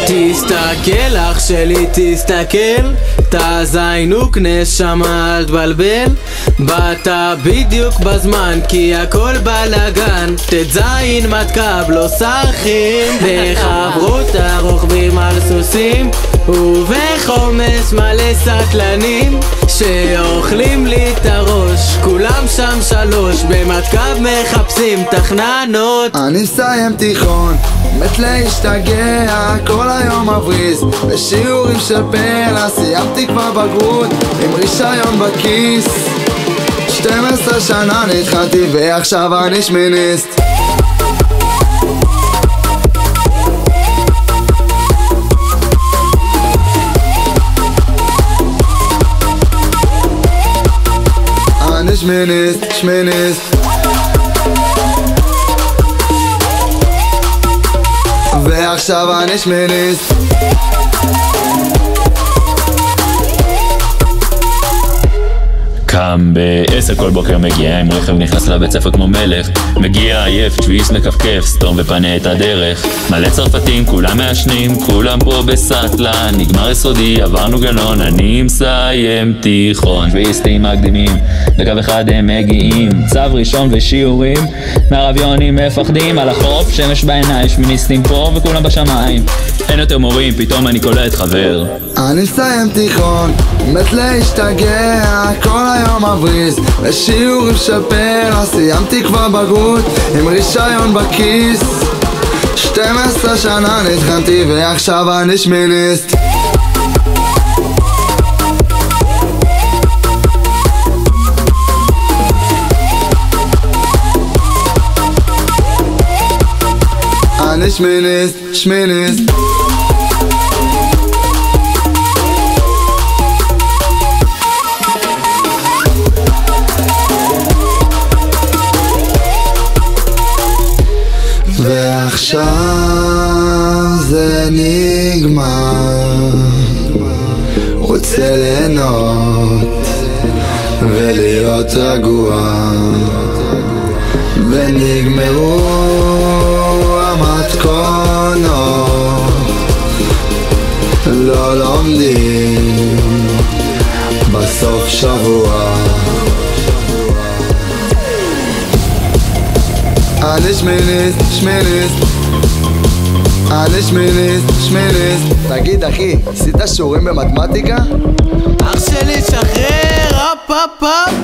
תסתכל אח שלי תסתכל, תזיינוק נשמה אל תבלבל, באת בדיוק בזמן כי הכל בלגן, תזיין מתקב לא סרחים, בחברותה רוכבים על סוסים ובחומש מלא סטלנים שאוכלים לי את הראש, כולם שם שלוש במתקב מחפשים תחננות. אני מסיים תיכון, מת להשתגע, כל היום מבריז בשיעורים של פלא, סיימתי כבר בגרות עם רישיון בכיס, 12 שנה נתחלתי ועכשיו אני שמיניסט. אני שמיניסט ועכשיו אני שמיניסט. קם ב-10 כל בוקר, מגיע עם רכב, נכנס לבית ספר כמו מלך, מגיע עייף, צ'וויס מקפקף, סתום ופנה את הדרך, מלא צרפתים, כולם מעשנים, כולם פה בסטלה, נגמר יסודי, עברנו גנון, אני מסיים תיכון, צ'וויסטים מקדימים, בקו אחד הם מגיעים, צו ראשון ושיעורים, מהרביונים מפחדים, על החוף, שמש בעיניים, שמיניסטים פה וכולם בשמיים, אין יותר מורים, פתאום אני קולט חבר. אני מסיים תיכון, מת להשתגע, כל היום מבריז בשיעורים של פלא, סיימתי כבר בגרות עם רישיון בכיס, 12 שנה נתחנתי ועכשיו אני שמיניסט. אני שמיניסט ועכשיו זה נגמר, רוצה ליהנות ולהיות רגוע, ונגמרו המתכונות, לא לומדים בסוף שבוע. אני שמיניסט. תגיד אחי, עשית שיעורים במתמטיקה? אח שלי שחרר, אפ אפ אפ